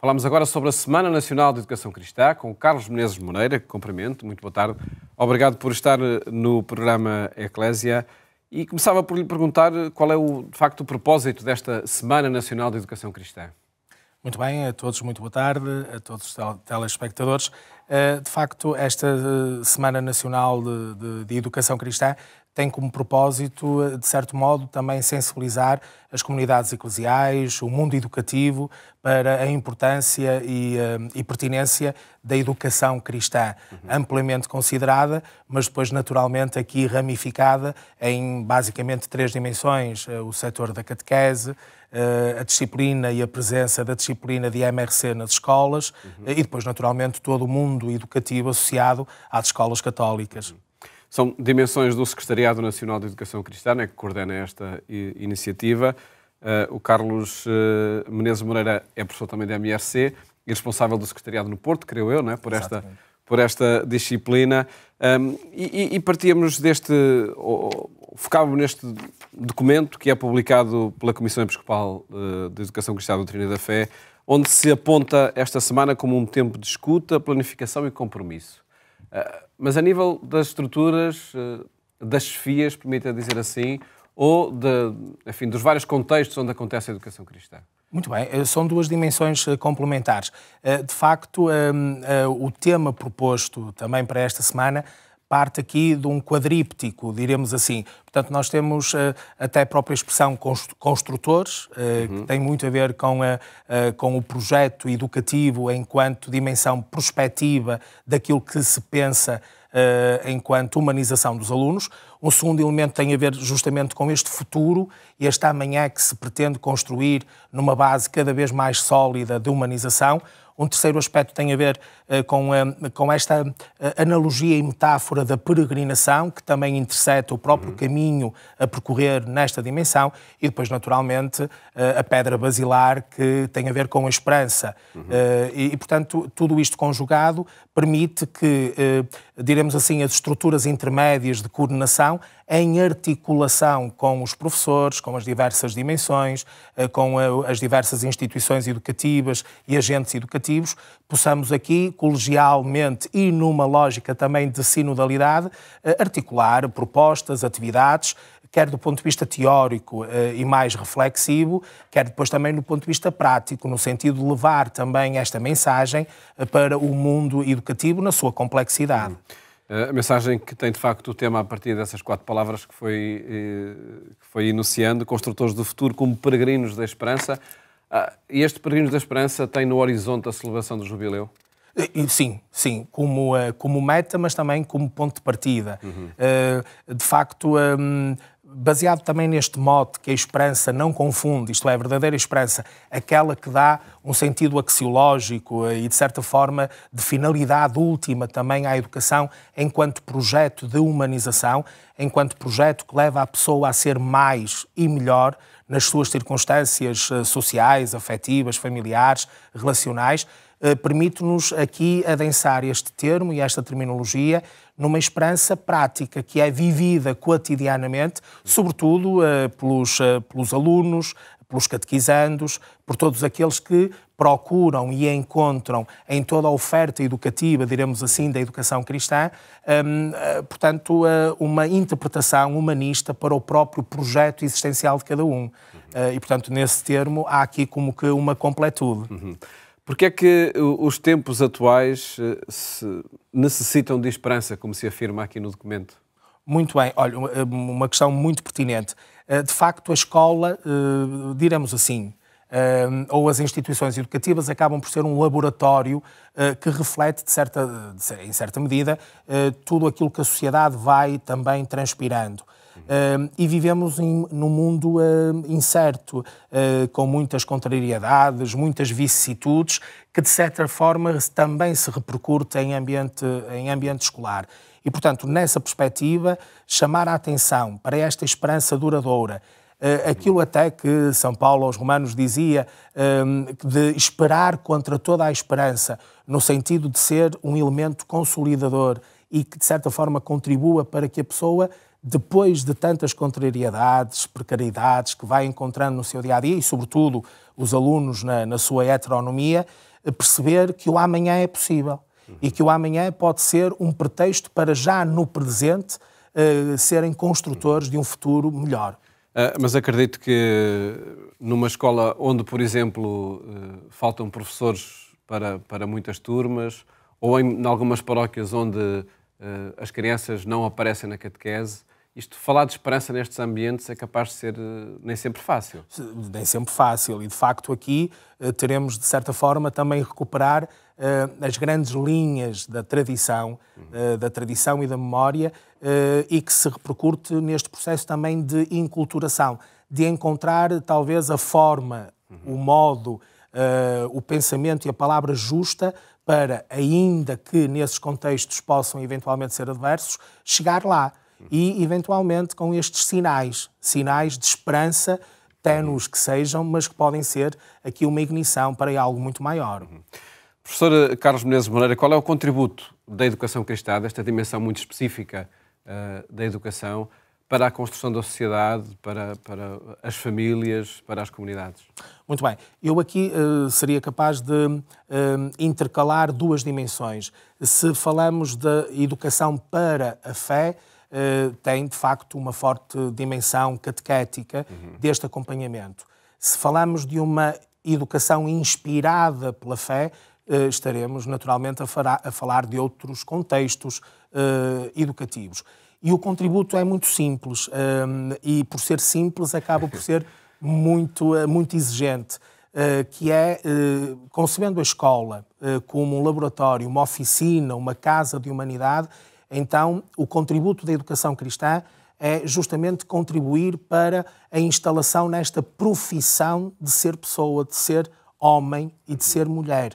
Falamos agora sobre a Semana Nacional de Educação Cristã com o Carlos Menezes Moreira, que cumprimento. Muito boa tarde. Obrigado por estar no programa Eclésia. E começava por lhe perguntar qual é, de facto, o propósito desta Semana Nacional de Educação Cristã. Muito bem, a todos muito boa tarde, a todos os telespectadores. De facto, esta Semana Nacional de Educação Cristã tem como propósito, de certo modo, também sensibilizar as comunidades eclesiais, o mundo educativo, para a importância e pertinência da educação cristã, amplamente considerada, mas depois, naturalmente, aqui ramificada em, basicamente, 3 dimensões: o setor da catequese, a disciplina e a presença da disciplina de MRC nas escolas e depois, naturalmente, todo o mundo educativo associado às escolas católicas. São dimensões do Secretariado Nacional de Educação Cristã, que coordena esta iniciativa. O Carlos Menezes Moreira é professor também da MRC e responsável do Secretariado no Porto, creio eu, não é? por esta disciplina. E partíamos focávamos neste documento que é publicado pela Comissão Episcopal de Educação Cristã e Doutrina da Fé, onde se aponta esta semana como um tempo de escuta, planificação e compromisso. Mas a nível das estruturas, das chefias, permita dizer assim, ou dos vários contextos onde acontece a educação cristã? Muito bem, são 2 dimensões complementares. De facto, o tema proposto também para esta semana parte aqui de um quadríptico, diremos assim. Portanto, nós temos até a própria expressão construtores, que tem muito a ver com o projeto educativo enquanto dimensão prospectiva daquilo que se pensa enquanto humanização dos alunos. Um segundo elemento tem a ver justamente com este futuro e esta amanhã que se pretende construir numa base cada vez mais sólida de humanização. Um terceiro aspecto tem a ver com esta analogia e metáfora da peregrinação, que também interseta o próprio caminho a percorrer nesta dimensão, e depois, naturalmente, a pedra basilar, que tem a ver com a esperança. Portanto, tudo isto conjugado permite que, diremos assim, as estruturas intermédias de coordenação, em articulação com os professores, com as diversas dimensões, com as diversas instituições educativas e agentes educativos, possamos aqui, colegialmente e numa lógica também de sinodalidade, articular propostas, atividades, quer do ponto de vista teórico e mais reflexivo, quer depois também do ponto de vista prático, no sentido de levar também esta mensagem para o mundo educativo na sua complexidade. A mensagem que tem, de facto, o tema a partir dessas 4 palavras que foi enunciando: construtores do futuro como peregrinos da esperança. E este Peregrinos da Esperança tem no horizonte a celebração do Jubileu? Sim, como meta, mas também como ponto de partida. De facto, baseado também neste mote que a esperança não confunde, isto é, a verdadeira esperança, aquela que dá um sentido axiológico e, de certa forma, de finalidade última também à educação enquanto projeto de humanização, enquanto projeto que leva a pessoa a ser mais e melhor nas suas circunstâncias sociais, afetivas, familiares, relacionais, permite-nos aqui adensar este termo e esta terminologia numa esperança prática que é vivida cotidianamente, sobretudo pelos alunos, pelos catequizandos, por todos aqueles que procuram e encontram em toda a oferta educativa, diremos assim, da educação cristã, portanto, uma interpretação humanista para o próprio projeto existencial de cada um. E, portanto, nesse termo, há aqui como que uma completude. Porque é que os tempos atuais necessitam de esperança, como se afirma aqui no documento? Muito bem. Olha, uma questão muito pertinente. De facto, a escola, diremos assim, ou as instituições educativas acabam por ser um laboratório que reflete, em certa medida, tudo aquilo que a sociedade vai também transpirando. E vivemos num mundo incerto, com muitas contrariedades, muitas vicissitudes, que de certa forma também se repercute em ambiente escolar. E, portanto, nessa perspectiva, chamar a atenção para esta esperança duradoura, aquilo até que São Paulo aos Romanos dizia, de esperar contra toda a esperança, no sentido de ser um elemento consolidador e que, de certa forma, contribua para que a pessoa, depois de tantas contrariedades, precariedades que vai encontrando no seu dia-a-dia e, sobretudo, os alunos na sua heteronomia, perceber que o amanhã é possível e que o amanhã pode ser um pretexto para já no presente serem construtores de um futuro melhor. Mas acredito que numa escola onde, por exemplo, faltam professores para muitas turmas, ou em algumas paróquias onde as crianças não aparecem na catequese, falar de esperança nestes ambientes é capaz de ser nem sempre fácil. Nem sempre fácil. E, de facto, aqui teremos, de certa forma, também recuperar as grandes linhas da tradição e da memória e que se repercute neste processo também de inculturação, de encontrar, talvez, a forma, o modo, o pensamento e a palavra justa para, ainda que nesses contextos possam eventualmente ser adversos, chegar lá. E, eventualmente, com estes sinais de esperança, ténues que sejam, mas que podem ser aqui uma ignição para algo muito maior. Professor Carlos Menezes Moreira, qual é o contributo da educação cristã, desta dimensão muito específica da educação, para a construção da sociedade, para as famílias, para as comunidades? Muito bem. Eu aqui seria capaz de intercalar duas dimensões. Se falamos de educação para a fé, tem, de facto, uma forte dimensão catequética deste acompanhamento. Se falamos de uma educação inspirada pela fé, estaremos, naturalmente, a falar de outros contextos educativos. E o contributo é muito simples, e, por ser simples, acaba por ser muito exigente, que é, concebendo a escola como um laboratório, uma oficina, uma casa de humanidade. Então, o contributo da educação cristã é justamente contribuir para a instalação nesta profissão de ser pessoa, de ser homem e de ser mulher.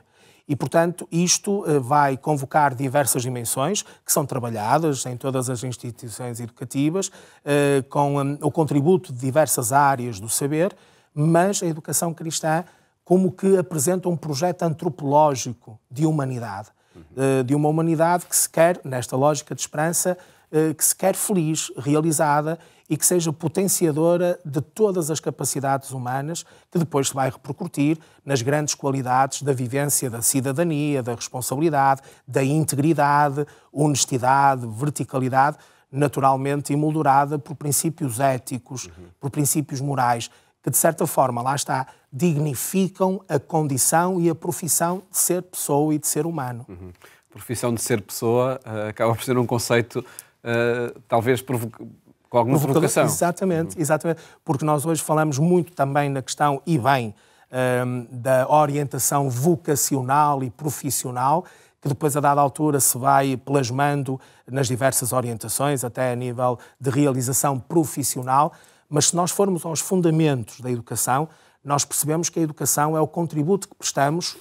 E, portanto, isto vai convocar diversas dimensões que são trabalhadas em todas as instituições educativas, com o contributo de diversas áreas do saber, mas a educação cristã como que apresenta um projeto antropológico de humanidade. De uma humanidade que se quer, nesta lógica de esperança, que se quer feliz, realizada e que seja potenciadora de todas as capacidades humanas, que depois se vai repercutir nas grandes qualidades da vivência da cidadania, da responsabilidade, da integridade, honestidade, verticalidade, naturalmente emoldurada por princípios éticos, por princípios morais, que de certa forma, lá está, dignificam a condição e a profissão de ser pessoa e de ser humano. Profissão de ser pessoa acaba por ser um conceito, talvez com alguma provocação. Exatamente, porque nós hoje falamos muito também na questão, e bem, da orientação vocacional e profissional, que depois, a dada altura, se vai plasmando nas diversas orientações, até a nível de realização profissional. Mas se nós formos aos fundamentos da educação, nós percebemos que a educação é o contributo que prestamos,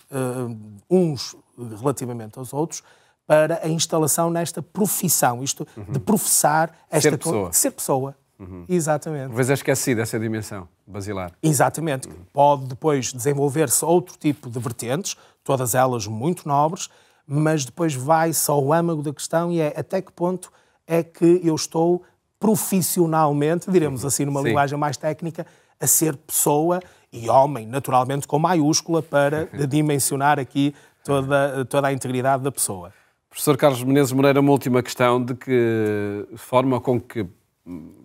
uns relativamente aos outros, para a instalação nesta profissão, isto de professar esta ser pessoa. Ser pessoa. Exatamente. Por vezes é esquecida essa dimensão basilar. Exatamente. Pode depois desenvolver-se outro tipo de vertentes, todas elas muito nobres, mas depois vai-se ao âmago da questão e é até que ponto é que eu estou profissionalmente, diremos assim numa linguagem mais técnica, a ser pessoa e homem, naturalmente com maiúscula, para dimensionar aqui toda a integridade da pessoa. Professor Carlos Menezes Moreira, uma última questão: de que forma, com que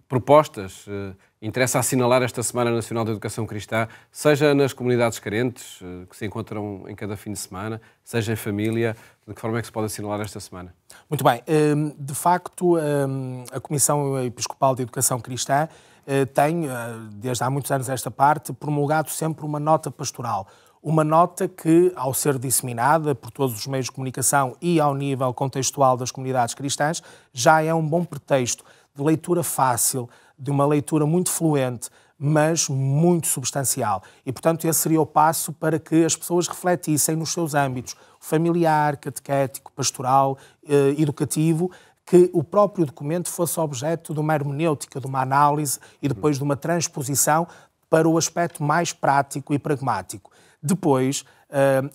propostas interessa assinalar esta Semana Nacional da Educação Cristã, seja nas comunidades carentes, que se encontram em cada fim de semana, seja em família, de que forma é que se pode assinalar esta semana? Muito bem. De facto, a Comissão Episcopal de Educação Cristã tem, desde há muitos anos esta parte, promulgado sempre uma nota pastoral. Uma nota que, ao ser disseminada por todos os meios de comunicação e ao nível contextual das comunidades cristãs, já é um bom pretexto de leitura fácil, de uma leitura muito fluente, mas muito substancial. E, portanto, esse seria o passo para que as pessoas refletissem nos seus âmbitos familiar, catequético, pastoral, educativo, que o próprio documento fosse objeto de uma hermenêutica, de uma análise e depois de uma transposição para o aspecto mais prático e pragmático. Depois,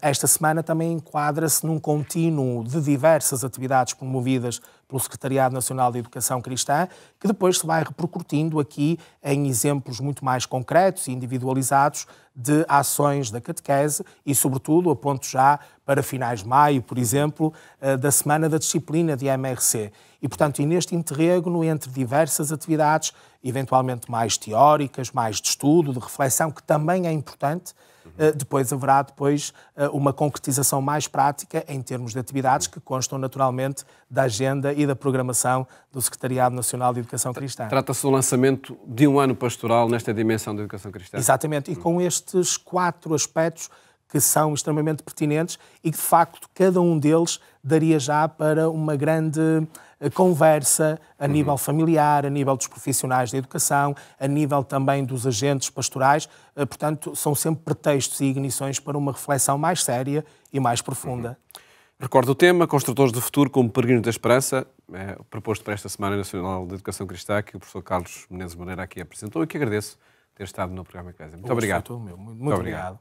esta semana também enquadra-se num contínuo de diversas atividades promovidas pelo Secretariado Nacional de Educação Cristã, que depois se vai repercutindo aqui em exemplos muito mais concretos e individualizados de ações da catequese e, sobretudo, aponto já para finais de maio, por exemplo, da Semana da Disciplina de MRC. E, portanto, neste interregno entre diversas atividades, eventualmente mais teóricas, mais de estudo, de reflexão, que também é importante, depois haverá uma concretização mais prática em termos de atividades que constam naturalmente da agenda e da programação do Secretariado Nacional de Educação Cristã. Trata-se do lançamento de um ano pastoral nesta dimensão da educação cristã. Exatamente, e com estes 4 aspectos que são extremamente pertinentes e que, de facto, cada um deles daria já para uma grande conversa a nível familiar, a nível dos profissionais da educação, a nível também dos agentes pastorais. Portanto, são sempre pretextos e ignições para uma reflexão mais séria e mais profunda. Recordo o tema, Construtores do Futuro como Peregrinos da Esperança, proposto para esta Semana Nacional de Educação Cristã, que o professor Carlos Menezes Moreira aqui apresentou e que agradeço ter estado no programa Eclésia. Muito obrigado. Muito obrigado.